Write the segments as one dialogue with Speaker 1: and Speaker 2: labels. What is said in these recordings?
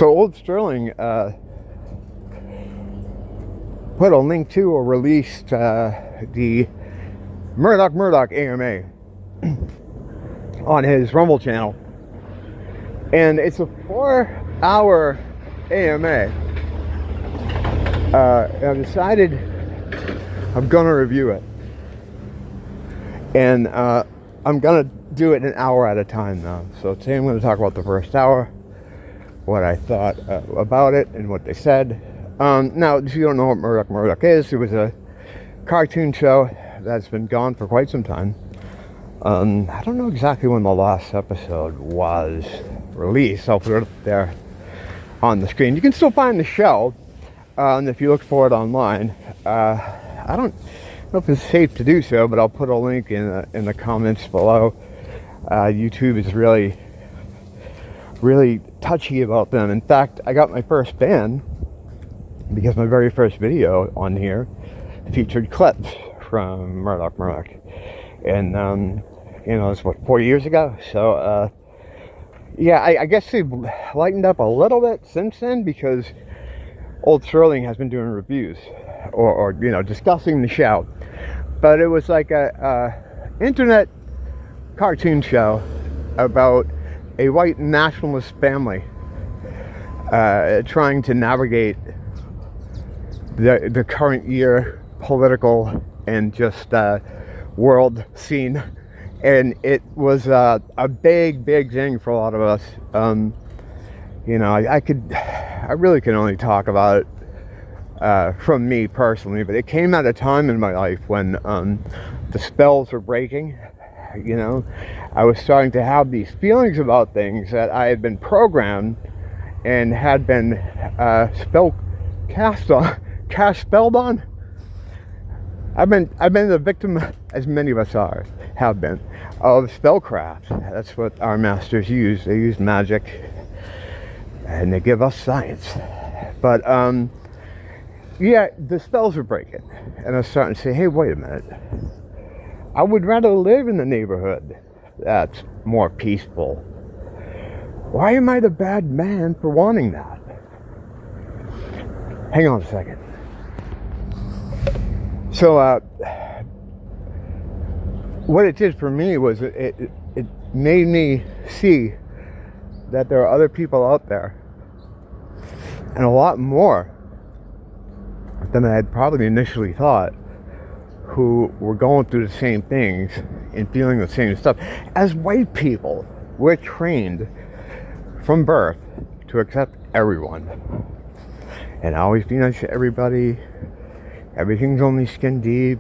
Speaker 1: So Old Sterling put a link to or released the Murdoch AMA on his Rumble channel, and it's a 4-hour AMA. I've decided I'm gonna review it, and I'm gonna do it an hour at a time now. So today I'm going to talk about the first hour, what I thought about it and what they said. Now, if you don't know what Murdoch is, it was a cartoon show that's been gone for quite some time. I don't know exactly when the last episode was released. I'll put it up there on the screen. You can still find the show if you look for it online. I don't know if it's safe to do so, but I'll put a link in the comments below. YouTube is really touchy about them. In fact, I got my first ban because my very first video on here featured clips from Murdoch, and you know, it's what, 4 years ago. So yeah, I guess they've lightened up a little bit since then, because Old Sterling has been doing reviews or you know, discussing the show. But it was like a internet cartoon show about a white nationalist family trying to navigate the current year political and just world scene. And it was a big thing for a lot of us. You know, I really can only talk about it from me personally, but it came at a time in my life when the spells were breaking. You know, I was starting to have these feelings about things that I had been programmed and had been cast spelled on. I've been the victim, as many of us have been, of spellcraft. That's what our masters use. They use magic, and they give us science. But yeah, the spells are breaking, and I was starting to say, hey, wait a minute. I would rather live in the neighborhood that's more peaceful. Why am I the bad man for wanting that? Hang on a second. So, what it did for me was it made me see that there are other people out there, and a lot more than I had probably initially thought, who were going through the same things and feeling the same stuff. As white people, we're trained from birth to accept everyone and always be nice to everybody. Everything's only skin deep.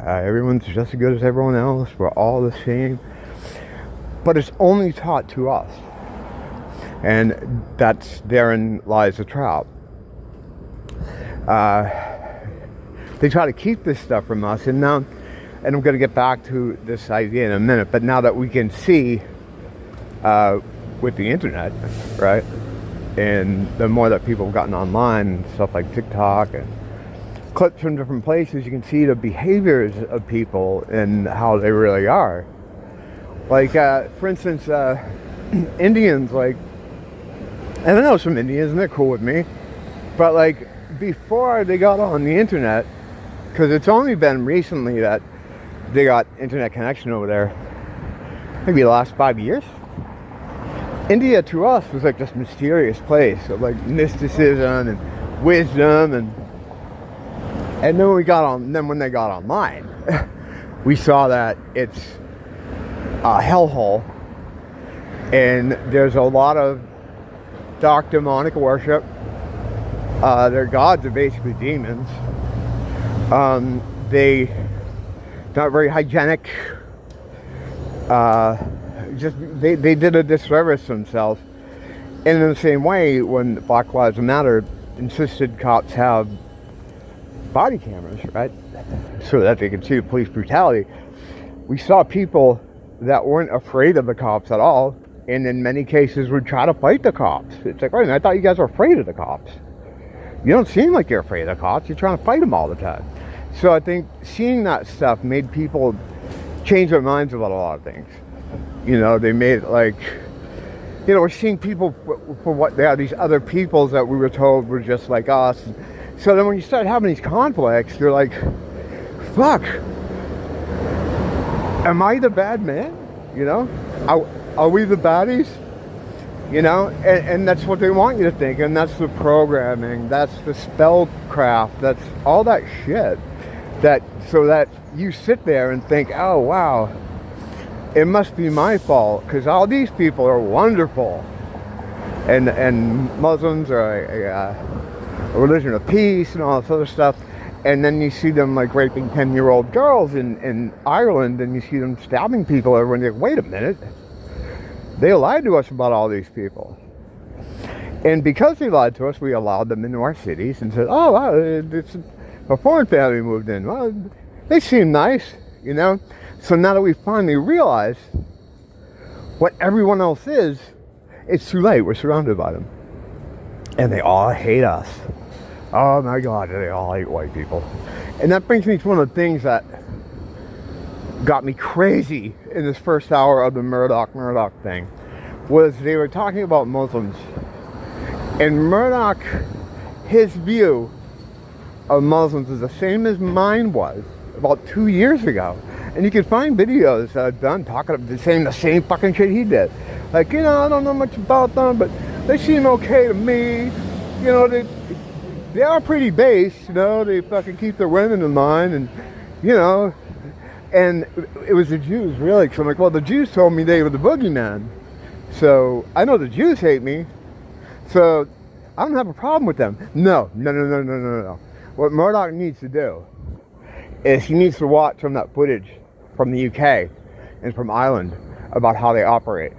Speaker 1: Everyone's just as good as everyone else. We're all the same. But it's only taught to us, and therein lies the trap. They try to keep this stuff from us, and I'm going to get back to this idea in a minute, but now that we can see with the internet, right, and the more that people have gotten online and stuff like TikTok and clips from different places, you can see the behaviors of people and how they really are. Like, for instance, Indians, like, and I know some Indians and they're cool with me, but like, before they got on the internet, because it's only been recently that they got internet connection over there, maybe the last 5 years. India to us was like this mysterious place of like mysticism and wisdom, and then when they got online, we saw that it's a hellhole, and there's a lot of dark demonic worship. Their gods are basically demons. They not very hygienic. They did a disservice to themselves. And in the same way, when Black Lives Matter insisted cops have body cameras, right, so that they could see the police brutality, we saw people that weren't afraid of the cops at all, and in many cases would try to fight the cops. It's like, wait a minute, I thought you guys were afraid of the cops. You don't seem like you're afraid of the cops. You're trying to fight them all the time. So I think seeing that stuff made people change their minds about a lot of things. You know, they made it like, you know, we're seeing people for what they are, these other peoples that we were told were just like us. So then when you start having these conflicts, you're like, fuck, am I the bad man? You know, are we the baddies? You know, and that's what they want you to think, and that's the programming, that's the spellcraft, that's all that shit. That so that you sit there and think, oh wow, it must be my fault because all these people are wonderful, and Muslims are a religion of peace and all this other stuff. And then you see them like raping 10-year-old girls in Ireland, and you see them stabbing people over, and you're like, wait a minute. They lied to us about all these people. And because they lied to us, we allowed them into our cities and said, oh, wow, it's a foreign family moved in. Well, they seem nice, you know? So now that we finally realize what everyone else is, it's too late. We're surrounded by them. And they all hate us. Oh my God, they all hate white people. And that brings me to one of the things that got me crazy in this first hour of the Murdoch thing, was they were talking about Muslims. And Murdoch, his view of Muslims is the same as mine was about 2 years ago. And you can find videos that I've done saying the same fucking shit he did. Like, you know, I don't know much about them, but they seem okay to me. You know, they are pretty base, you know, they fucking keep their women in mind, and, you know, and it was the Jews, really, because I'm like, well, the Jews told me they were the boogeyman, so I know the Jews hate me, so I don't have a problem with them. No. What Murdoch needs to do is he needs to watch some of that footage from the UK and from Ireland about how they operate,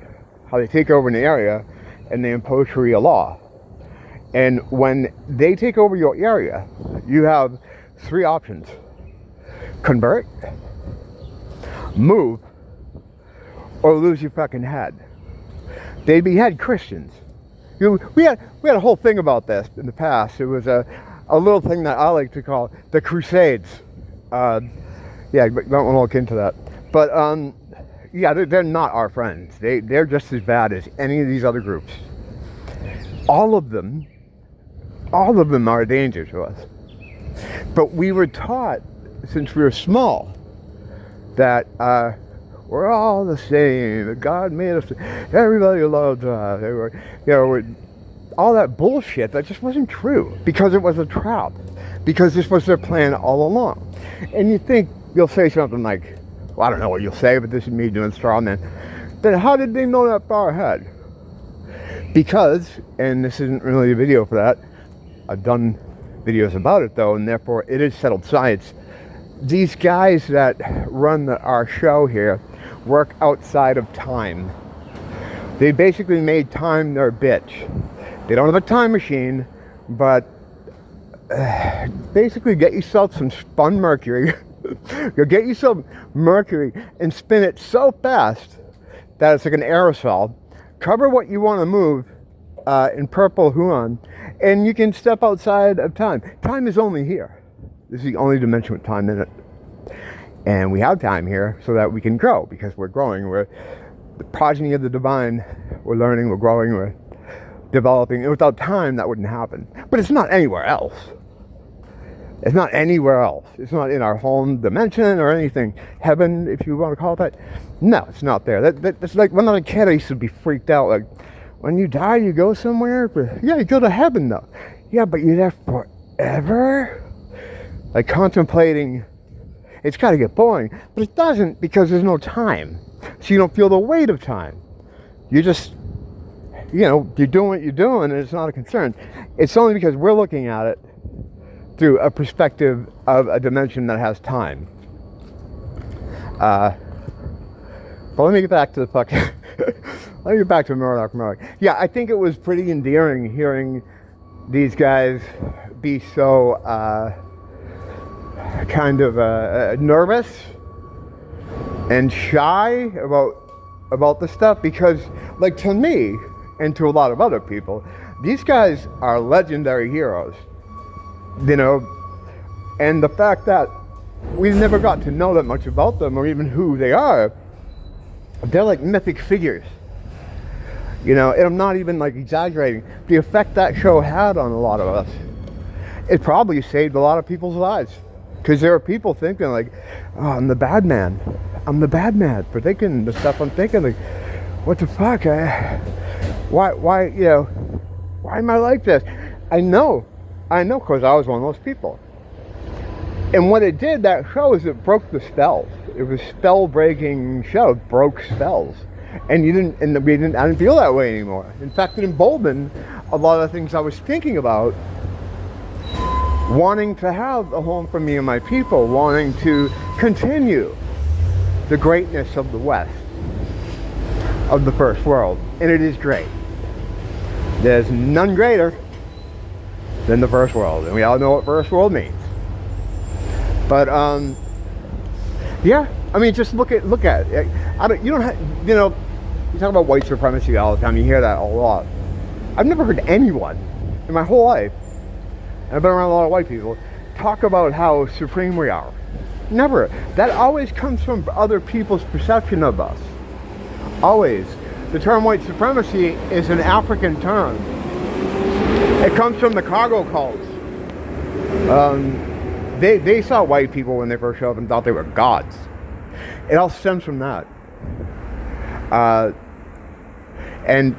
Speaker 1: how they take over an area and they impose Sharia law. And when they take over your area, you have 3 options: convert, move, or lose your fucking head. They behead Christians. You know, we had a whole thing about this in the past. It was a little thing that I like to call the Crusades. Yeah, but don't want to look into that. But yeah, they're not our friends. They're just as bad as any of these other groups. All of them are a danger to us. But we were taught since we were small that we're all the same. That God made us. Everybody loved us. They were, you know, all that bullshit that just wasn't true because it was a trap. Because this was their plan all along. And you think you'll say something like, well, I don't know what you'll say, but this is me doing straw man. Then how did they know that far ahead? Because, and this isn't really a video for that, I've done videos about it though, and therefore it is settled science. These guys that run our show here work outside of time. They basically made time their bitch. They don't have a time machine, but basically get yourself some spun mercury. You'll get yourself mercury and spin it so fast that it's like an aerosol. Cover what you want to move in purple Huan, and you can step outside of time. Time is only here. This is the only dimension with time in it. And we have time here so that we can grow, because we're growing. We're the progeny of the divine. We're learning, we're growing, we're developing. And without time, that wouldn't happen. But it's not anywhere else. It's not anywhere else. It's not in our home dimension or anything. Heaven, if you want to call it that. No, it's not there. That's like when I was a kid, I used to be freaked out. Like, when you die, you go somewhere? But yeah, you go to heaven, though. Yeah, but you're there forever? Like contemplating. It's got to get boring. But it doesn't, because there's no time. So you don't feel the weight of time. You just, you know, you're doing what you're doing, and it's not a concern. It's only because we're looking at it through a perspective of a dimension that has time. But let me get back to the fucking... let me get back to Murdoch. Yeah, I think it was pretty endearing hearing these guys be so kind of nervous and shy about the stuff, because, like, to me and to a lot of other people, these guys are legendary heroes. You know, and the fact that we never got to know that much about them or even who they are, they're like mythic figures. You know, and I'm not even like exaggerating. The effect that show had on a lot of us, it probably saved a lot of people's lives. Because there are people thinking like, oh, I'm the bad man. I'm the bad man for thinking the stuff I'm thinking. Like, what the fuck? Why, you know, why am I like this? I know, because I was one of those people. And what it did, that show, is it broke the spells. It was a spell-breaking show. It broke spells. And I didn't feel that way anymore. In fact, it emboldened a lot of things I was thinking about, wanting to have a home for me and my people, wanting to continue the greatness of the West, of the first world. And it is great. There's none greater than the first world. And we all know what first world means. But, yeah, I mean, just look at it. You don't have, you know, you talk about white supremacy all the time. You hear that a lot. I've never heard anyone in my whole life, and I've been around a lot of white people, talk about how supreme we are. Never. That always comes from other people's perception of us. Always. The term white supremacy is an African term. It comes from the cargo cults. They saw white people when they first showed up and thought they were gods. It all stems from that. And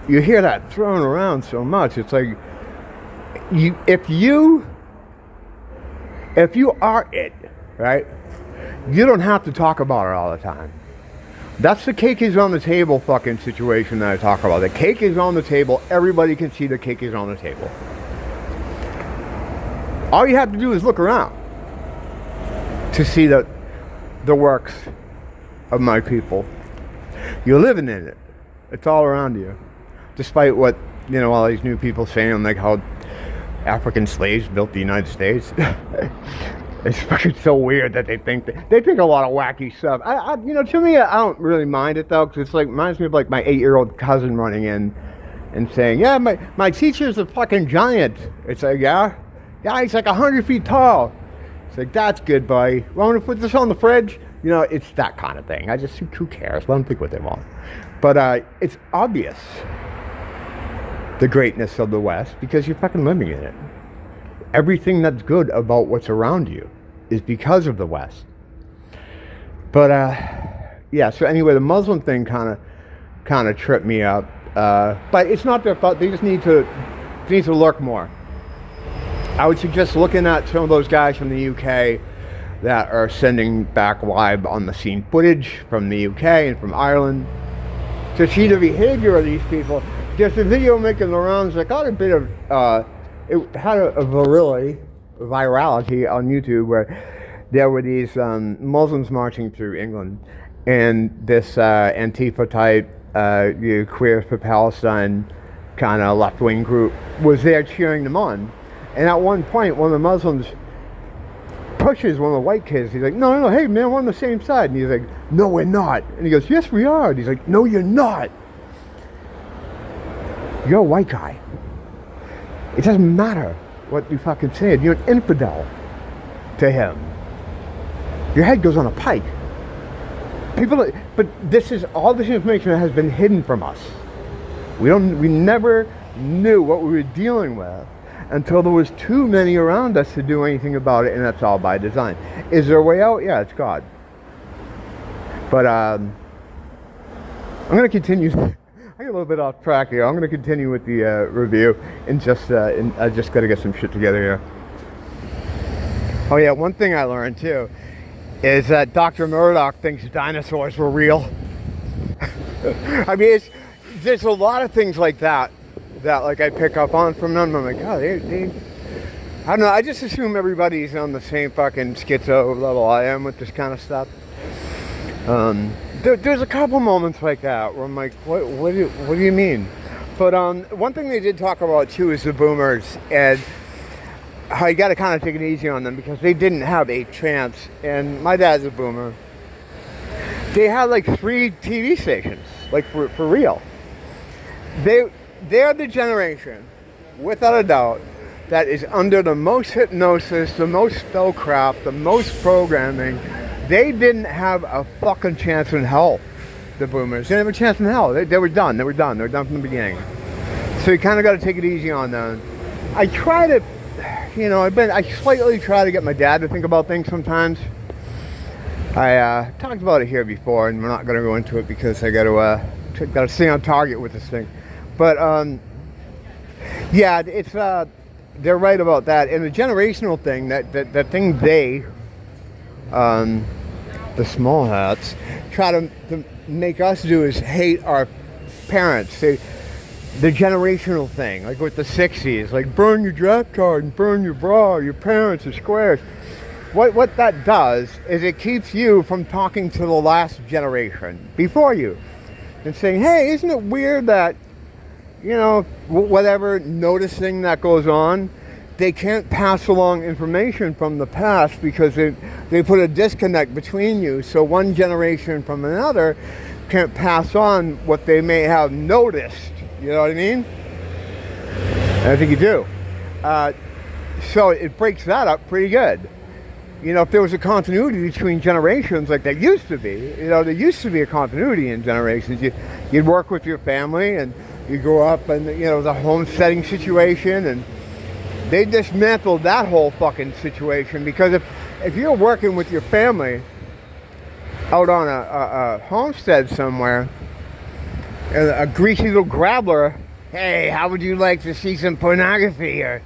Speaker 1: you hear that thrown around so much. It's like, if you are it, right, you don't have to talk about it all the time. That's the cake is on the table fucking situation that I talk about. The cake is on the table. Everybody can see the cake is on the table. All you have to do is look around to see the works of my people. You're living in it. It's all around you. Despite what, you know, all these new people saying, like how African slaves built the United States. It's fucking so weird that they think a lot of wacky stuff. You know, to me, I don't really mind it though, because it's like, reminds me of like my 8-year-old cousin running in and saying, yeah, my teacher's a fucking giant. It's like, yeah, he's like 100 feet tall. It's like, that's good, buddy. Want to put this on the fridge? You know, it's that kind of thing. Who cares? Let them think what they want. But it's obvious, the greatness of the West, because you're fucking living in it. Everything that's good about what's around you is because of the West. But yeah, so anyway, the Muslim thing kind of tripped me up. But it's not their fault. They just need to lurk more. I would suggest looking at some of those guys from the UK that are sending back live on the scene footage from the UK and from Ireland to see the behavior of these people. There's a video making the rounds that got a bit of, it had a virality on YouTube where there were these Muslims marching through England, and this Antifa type, Queers for Palestine kind of left-wing group was there cheering them on. And at one point, one of the Muslims pushes one of the white kids. He's like, no, hey man, we're on the same side. And he's like, no, we're not. And he goes, yes, we are. And he's like, no, you're not. You're a white guy. It doesn't matter what you fucking said. You're an infidel to him. Your head goes on a pike. But all this information has been hidden from us. We never knew what we were dealing with until there was too many around us to do anything about it, and that's all by design. Is there a way out? Yeah, it's God. But I'm going to continue. I get a little bit off track here. I'm going to continue with the review, and I just got to get some shit together here. Oh yeah, one thing I learned too is that Dr. Murdoch thinks dinosaurs were real. I mean, there's a lot of things like that like I pick up on from them. I'm like, oh, they I don't know. I just assume everybody's on the same fucking schizo level I am with this kind of stuff. There's a couple moments like that where I'm like, what do you mean? But one thing they did talk about too is the boomers, and how you got to kind of take it easy on them because they didn't have a chance. And my dad's a boomer. They had like 3 TV stations, like for real. They're the generation, without a doubt, that is under the most hypnosis, the most spellcraft, the most programming. They didn't have a fucking chance in hell the boomers. They didn't have a chance in hell. They were done. They were done. They were done from the beginning. So you kind of got to take it easy on them. I try to, you know, I slightly try to get my dad to think about things sometimes. I talked about it here before, and we're not going to go into it because I got to stay on target with this thing. But yeah, it's they're right about that. And the generational thing, that thing the small hats try to make us do is hate our parents. The generational thing, like with the 60s, like burn your draft card and burn your bra, your parents are squares. What that does is it keeps you from talking to the last generation before you and saying, hey, isn't it weird that, you know, whatever noticing that goes on, they can't pass along information from the past because they put a disconnect between you. So one generation from another can't pass on what they may have noticed. You know what I mean? And I think you do. So it breaks that up pretty good. You know, if there was a continuity between generations like there used to be, you know, there used to be a continuity in generations. You'd work with your family and you grow up and, you know, the homesteading situation, and they dismantled that whole fucking situation because if you're working with your family out on a homestead somewhere, a greasy little grabbler, hey, how would you like to see some pornography, or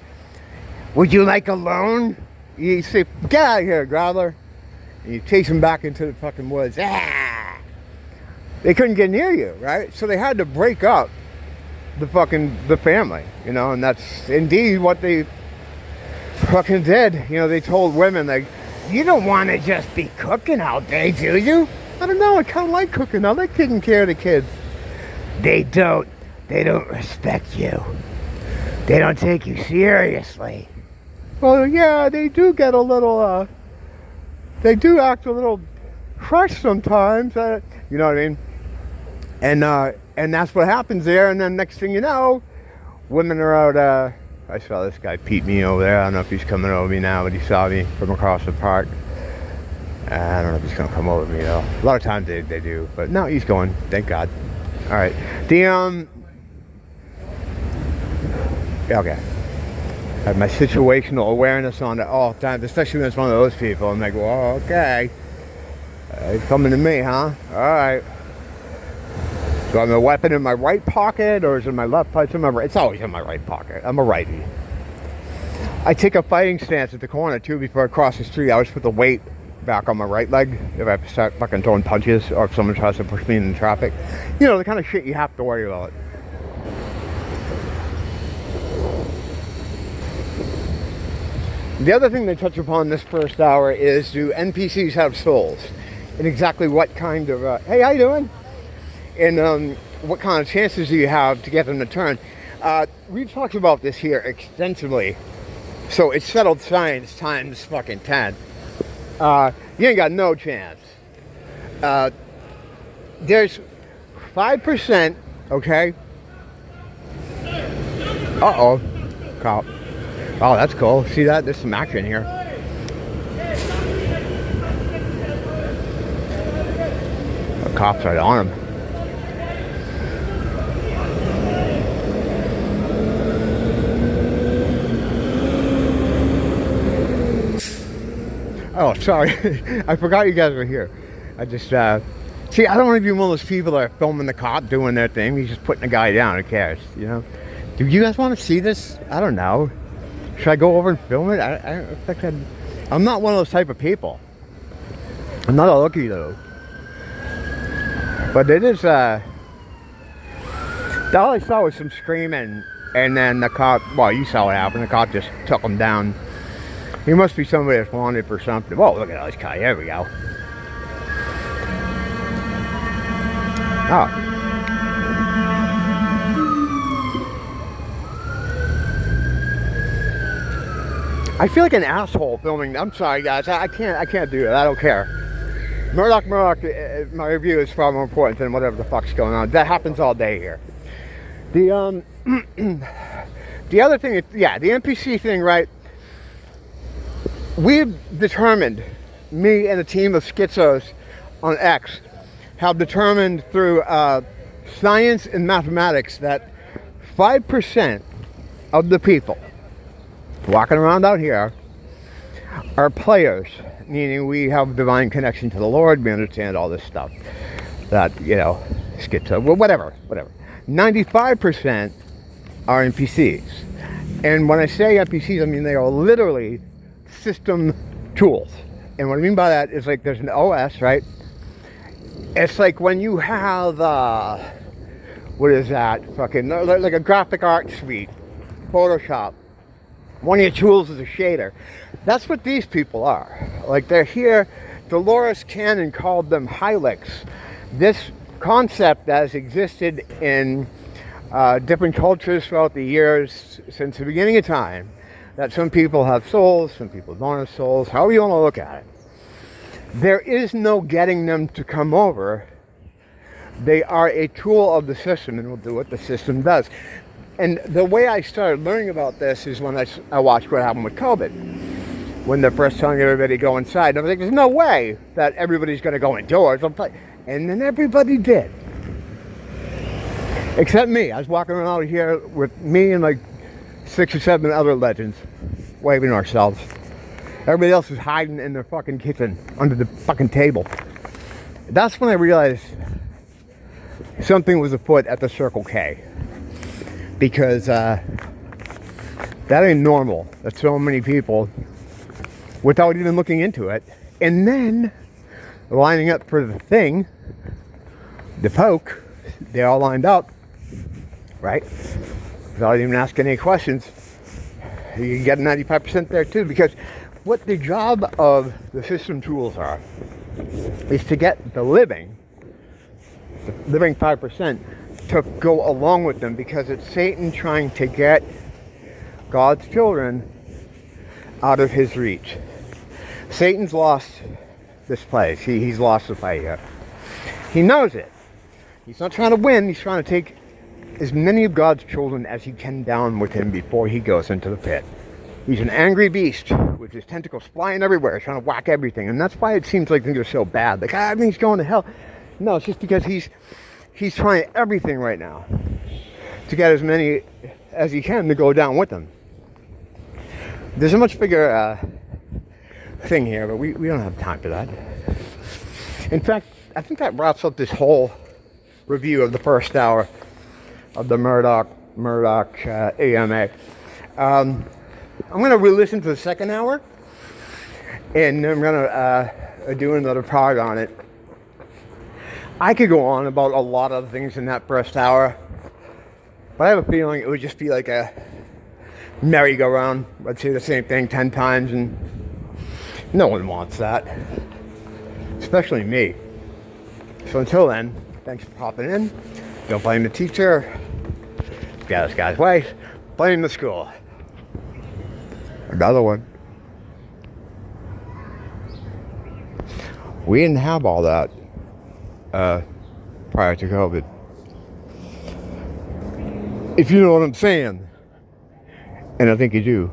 Speaker 1: would you like a loan? You say, get out of here, grabbler, and you chase them back into the fucking woods. Ah! They couldn't get near you, right? So they had to break up the family, you know, and that's indeed what they fucking did. You know, they told women, like, you don't want to just be cooking all day, do you? I don't know, I kind of like cooking. I like taking care of the kids. They don't respect you. They don't take you seriously. Well, yeah, they do get a little, they do act a little fresh sometimes. You know what I mean? And that's what happens there. And then next thing you know, women are out, I saw this guy Pete me over there. I don't know if he's coming over me now, but he saw me from across the park. I don't know if he's going to come over to me, though. A lot of times they do. But no, he's going. Thank God. All right. Yeah, okay. I have my situational awareness on it all the time, especially when it's one of those people. I'm like, well, okay. He's coming to me, huh? All right. So I'm a weapon in my right pocket, or is it in my left pocket? It's in my right. It's always in my right pocket. I'm a righty. I take a fighting stance at the corner, too, before I cross the street. I always put the weight back on my right leg if I have to start fucking throwing punches, or if someone tries to push me in the traffic. You know, the kind of shit you have to worry about. The other thing they touch upon this first hour is, do NPCs have souls? And exactly what kind of, hey, how you doing? And what kind of chances do you have to get them to turn? We've talked about this here extensively. So it's settled science times fucking 10. You ain't got no chance. There's 5%, okay? Uh-oh. Cop. Oh, that's cool. See that? There's some action here. The cop's right on him. Oh, sorry. I forgot you guys were here. I just, see, I don't want to be one of those people that are filming the cop doing their thing. He's just putting the guy down. Who cares, you know? Do you guys want to see this? I don't know. Should I go over and film it? I think I'm not one of those type of people. I'm not a looky, though. But it is, all I saw was some screaming, and then the cop, well, you saw what happened. The cop just took him down. He must be somebody that's wanted for something. Whoa, look at this guy. There we go. Oh. I feel like an asshole filming. I'm sorry, guys. I can't do that. I don't care. Murdoch, my review is far more important than whatever the fuck's going on. That happens all day here. The the other thing, yeah, the NPC thing, right? We've determined, me and a team of schizos on X, have determined through science and mathematics that 5% of the people walking around out here are players, meaning we have divine connection to the Lord, we understand all this stuff that, schizo, well, whatever. 95% are NPCs. And when I say NPCs, I mean they are literally system tools. And what I mean by that is like there's an OS, right? It's like when you have, what is that? Fucking, like a graphic art suite, Photoshop. One of your tools is a shader. That's what these people are. Like they're here, Dolores Cannon called them hylics. This concept has existed in different cultures throughout the years since the beginning of time. That some people have souls, some people don't have souls, however you want to look at it. There is no getting them to come over. They are a tool of the system and will do what the system does. And the way I started learning about this is when I watched what happened with COVID. When they're first telling everybody to go inside, I was like, there's no way that everybody's going to go indoors. And then everybody did. Except me. I was walking around out here with me and like 6 or 7 other legends, waving ourselves. Everybody else was hiding in their fucking kitchen under the fucking table. That's when I realized something was afoot at the Circle K. Because that ain't normal. That so many people, without even looking into it, and then lining up for the thing, the poke, they all lined up, right? Without even asking any questions. You can get 95% there too, because what the job of the system tools are is to get the living 5%, to go along with them, because it's Satan trying to get God's children out of his reach. Satan's lost this place. He's lost the fight here. He knows it. He's not trying to win. He's trying to take as many of God's children as he can down with him before he goes into the pit. He's an angry beast with his tentacles flying everywhere, trying to whack everything. And that's why it seems like things are so bad. Like, everything's going to hell. No, it's just because he's trying everything right now to get as many as he can to go down with him. There's a much bigger thing here, but we don't have time for that. In fact, I think that wraps up this whole review of the first hour of the Murdoch AMA. I'm going to re-listen to the second hour, and I'm going to do another part on it. I could go on about a lot of things in that first hour, but I have a feeling it would just be like a merry-go-round. I'd say the same thing 10 times, and no one wants that, especially me. So until then, thanks for popping in. Don't blame the teacher. Got this guy's way. Blame the school. Another one. We didn't have all that prior to COVID. If you know what I'm saying. And I think you do.